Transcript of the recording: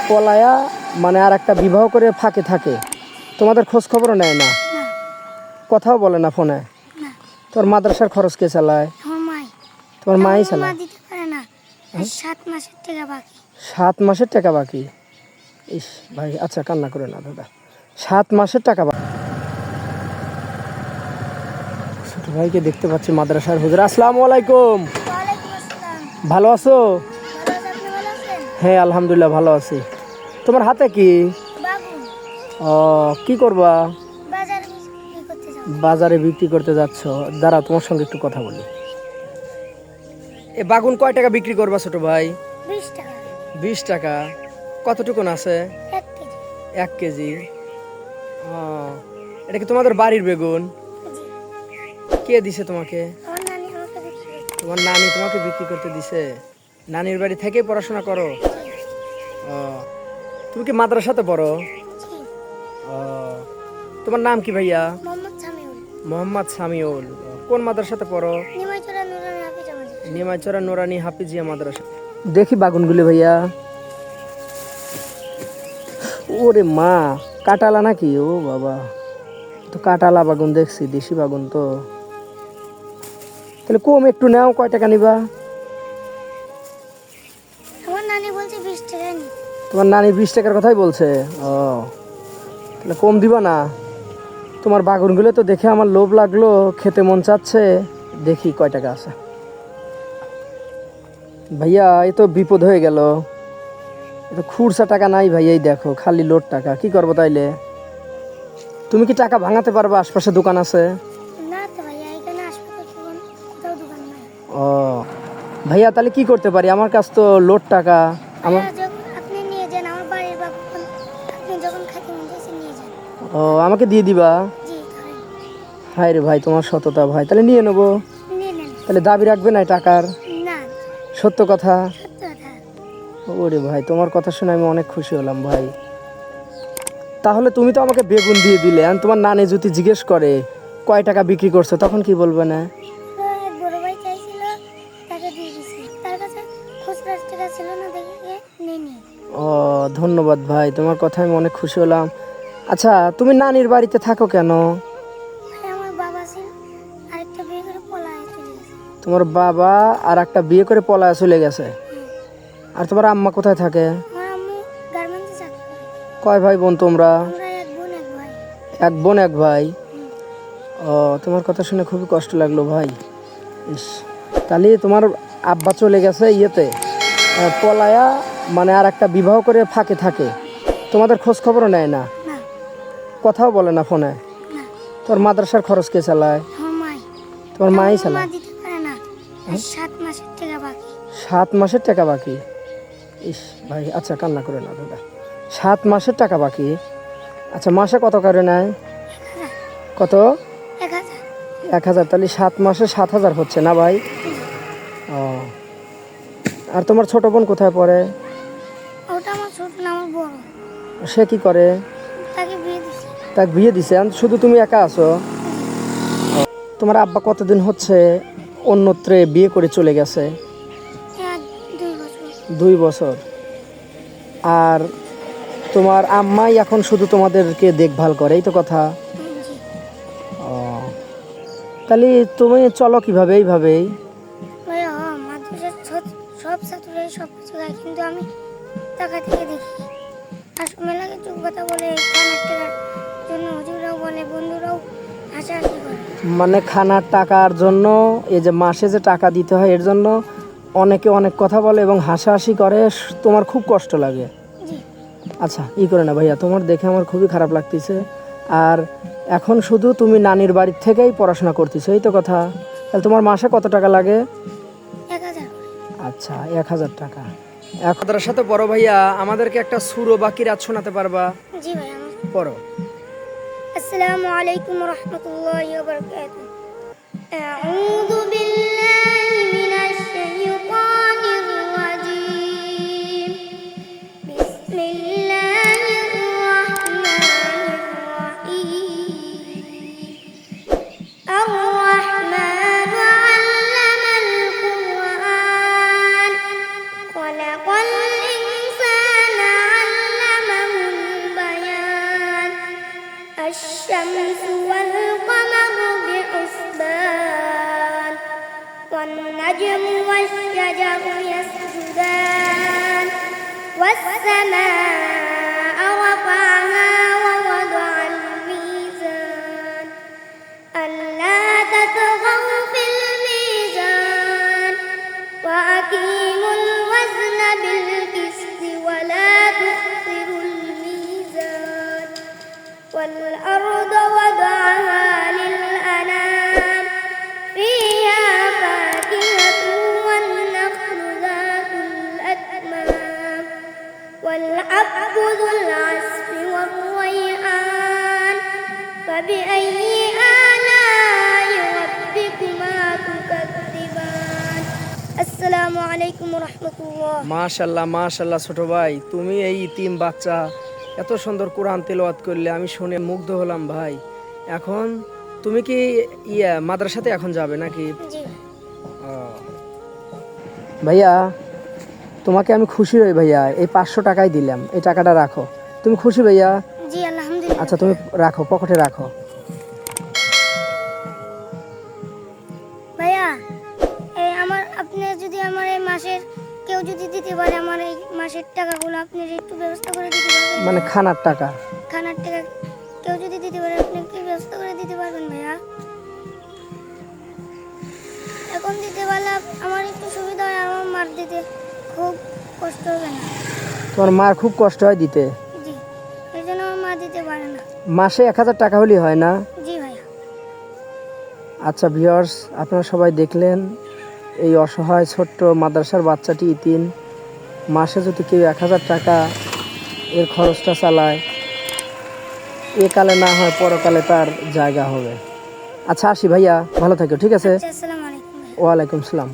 পলায়া মানে আর একটা বিবাহ করে ফাঁকে থাকে, তোমাদের খোঁজ খবরও নেয় না, কথাও বলে না ফোনে? তোর মাদ্রাসার খরচ কে চালায়? তোমার মাই চালায়? 7 মাসের টাকা বাকি? ইস ভাই, আচ্ছা কান্না করে না দাদা, 7 মাসের টাকা বাকি। ছোট ভাইকে দেখতে পাচ্ছি মাদ্রাসার হুজুর। আসসালামু আলাইকুম, ভালো আছো? হ্যাঁ আলহামদুলিল্লাহ ভালো আছি। তোমার হাতে কি? ও, কি করবা? বাজারে বিক্রি করতে যাচ্ছ? দাঁড়াও, তোমার সঙ্গে একটু কথা বলি। এ বাগুন কয় টাকা বিক্রি করবা ছোট ভাই? 20 টাকা। 20 টাকা? কতটুকুন আছে? 1 কেজি। 1 কেজি? ও, এটা কি তোমাদের বাড়ির বেগুন? জি। কে দিছে তোমাকে? আমার নানি আমাকে বিক্রি করতে। তোমার নানি তোমাকে বিক্রি করতে দিছে? নানির বাড়ি থেকে পড়াশোনা করো? ও, তুমি কি মাদ্রাসাতে পড়ো? জি। ও, তোমার নাম কি ভাইয়া? মোহাম্মদ সামিউল। মোহাম্মদ সামিউল। কোন মাদ্রাসাতে পড়ো? নিমাইচড়া নুরানি হাফিজ মাদ্রাসা। নিমাইচড়া নুরানি হাফিজিয়া মাদ্রাসা। দেখি বাগুনগুলি ভাইয়া। ওরে মা, কাটালা নাকি? ও বাবা, তো কাটালা বাগুন দেখছি, দেশি বাগুন তো। তাহলে কম একটু নাও, কয় টাকা নিবা? আমার নানি বলছে 20 টাকা নি। তোমার নানি 20 টাকার কথাই বলছে? ও, তাহলে কম দিবা না? তোমার বাগুনগুলো তো দেখে আমার লোভ লাগলো, খেতে মন চাচ্ছে, দেখি কয় টাকা আছে। ভাইয়া এ তো বিপদ হয়ে গেল, এ তো খুরসা টাকা নাই ভাই, এই দেখো খালি লোড টাকা, কি করবো তাইলে? তুমি কি টাকা ভাঙাতে পারবা? আশপাশে দোকান আছে? না তো ভাইয়া, এখানে আসলে কোথাও দোকান নাই। ও ভাইয়া, তাহলে কি করতে পারি? আমার কাছ তো লোড টাকা। আমার ভাইয়া, যখন আপনি নিয়ে যান আমার বাড়ির বাগান, আপনি যখন খাইতে মন চাইছে নিয়ে যান। ও, আমাকে দিয়ে দিবা? জি ধরেন। হায় রে ভাই, তোমার সততা ভাই, তাহলে নিয়ে নেবো। নিয়ে নেন। তাহলে দাবি রাখবে না টাকার? না, সত্য কথা? সত্য কথা। ওরে ভাই, তোমার কথা শুনে আমি অনেক খুশি হলাম ভাই। তাহলে তুমি তো আমাকে বেগুন দিয়ে দিলে, আর তোমার নানি যদি জিজ্ঞেস করে কয় টাকা বিক্রি করছো, তখন কি বলবে না? তো এক বড় ভাই চাইছিল, তাকে দিয়ে দিছি। তার কাছে খুচরা টাকা ছিল না দেখে নিয়ে নিয়ে। ও, ধন্যবাদ ভাই, তোমার কথায় আমি অনেক খুশি হলাম। আচ্ছা, তুমি নানির বাড়িতে থাকো কেন? ভাই, আমার বাবা ছিল আরেকটা বিয়ে করে পলায় চলে গেছে। তোমার বাবা আর একটা বিয়ে করে পলায় চলে গেছে? আর তোমার আম্মা কোথায় থাকে? আমার আম্মু গার্মেন্টসে চাকরি করে। কয় ভাই বোন তোমরা? আমরা এক বোন এক ভাই। এক বোন এক ভাই? ও, তোমার কথা শুনে খুবই কষ্ট লাগলো ভাই। ইস, তাহলে তোমার আব্বা চলে গেছে ইয়েতে, পলায়া মানে আর একটা বিবাহ করে ফাঁকে থাকে, তোমাদের খোঁজ খবরও নেয় না, না। কথাও বলে না ফোনে? না। তোর মাদ্রাসার খরচ কে চালায়? আমার মাই। তোমার মাই আমার মা চালায়? দিতে পারে না। 7 মাসের টাকা বাকি। 7 মাসের টাকা বাকি? ইস ভাই, আচ্ছা কান্না করে না দাদা, 7 মাসের টাকা বাকি? আচ্ছা, মাসে কত করে নেয়? 1000। কত? 1000। 1000? তাহলে 7 মাসে 7000 হচ্ছে না ভাই? ও, আর তোমার ছোট বোন কোথায় পড়ে? ওটা আমার ছোট না, আমার বড়। সে কি করে? তাকে বিয়ে দিছি। তাকে বিয়ে দিছে, আর শুধু তুমি একা আছো? তোমার আব্বা কতদিন হচ্ছে অন্যত্রে বিয়ে করে চলে গেছে? 2 বছর। 2 বছর? আর তোমার আম্মাই এখন শুধু তোমাদেরকে দেখভাল করে, এই তো কথা? জি। ও, তাহলে তুমি চলো কিভাবে এইভাবেই? ভাইয়া, মাদ্রাসার সব ছাত্ররাই সব কিছু খায়, কিন্তু আমি টাকা থেকে দেখি। আর সময় লাগে চুপ কথা বলে, খানার টাকার জন্য হুজুরাও বলে, বন্ধুরাও হাসাহাসি করে। মানে খানার টাকার জন্য, এই যে মাসে যে টাকা দিতে হয় এর জন্য অনেকে অনেক কথা বলে এবং হাসাহাসি করে, তোমার খুব কষ্ট লাগে? জি। আচ্ছা, ই করে না ভাইয়া, তোমার দেখে আমার খুবই খারাপ লাগতেছে। আর এখন শুধু তুমি নানির বাড়ির থেকেই পড়াশোনা করতেছো, এই তো কথা? তাহলে তোমার মাসে কত টাকা লাগে? 1000। আচ্ছা, 1000 টাকা। একদার সাথে বড় ভাইয়া, আমাদেরকে একটা সুর বা কিরাত শোনাতে পারবা? জি ভাই, আমার। পড়ো। আসসালামু আলাইকুম ওয়া রাহমাতুল্লাহি ওয়া বারাকাতুহু। আউযু বিল্লাহি মিনাশ শাইতানির রাজীম। বিসমিল্লাহির রাহমানির রাহিম। আর-রাহমান আল্লামাল কুরআন। খালাকাল ইনসানা والشمس والقمر بحسبان والنجم والشجر يسجدان والسماء رفعها ووضع الميزان ألا تطغوا في الميزان وأقيموا الوزن بالقسط ولا تخسروا الميزان والأرض وضعها للأنام فيها فاكهة والنخل ذات الأكمام والحب ذو العصف والريحان فبأي آلاء ربكما تكذبان السلام عليكم ورحمة الله মাশাল্লাহ মাশাল্লাহ ছোট ভাই, তুমি এই ইতিম বাচ্চা এত সুন্দর কোরআন তেলাওয়াত করলে আমি শুনে মুগ্ধ হলাম ভাই। এখন তুমি কি মাদ্রাসাতে এখন যাবে নাকি? জি ও। ভাইয়া তোমাকে আমি খুশি হই ভাইয়া, এই 500 টাকাই দিলাম, এই টাকাটা রাখো। তুমি খুশি ভাইয়া? জি আলহামদুলিল্লাহ। আচ্ছা তুমি রাখো, পকেটে রাখো। ভাইয়া আপনি যদি আমার এই মাসের কেউ যদি দিতে পারে আমার এই মাসের টাকাগুলো আপনি একটু ব্যবস্থা করে দিতে পারবেন? মানে খানার টাকা? খানার টাকা কেউ যদি দিতে পারে আপনি কি ব্যবস্থা করে দিতে পারবেন ভাইয়া? এখন দিতে পারলে আমার একটু সুবিধা হয়, আমার মার দিতে খুব কষ্ট হবে না। তোমার মার খুব কষ্ট হয় দিতে? জি, এই জন্য আমার মা দিতে পারে না। মাসে 1000 টাকা হলেই হয় না? জি ভাইয়া। আচ্ছা ভিউয়ার্স, আপনারা সবাই দেখলেন এই অসহায় ছোট্ট মাদ্রাসার বাচ্চাটি ইতিম, মাসে যদি কেউ 1000 টাকা এর খরচটা চালায়, এ কালে না হয় পরকালে তার জায়গা হবে। আচ্ছা আসি ভাইয়া, ভালো থাকো, ঠিক আছে? আচ্ছা, আসসালামু আলাইকুম ভাইয়া। ওয়ালাইকুম সালাম।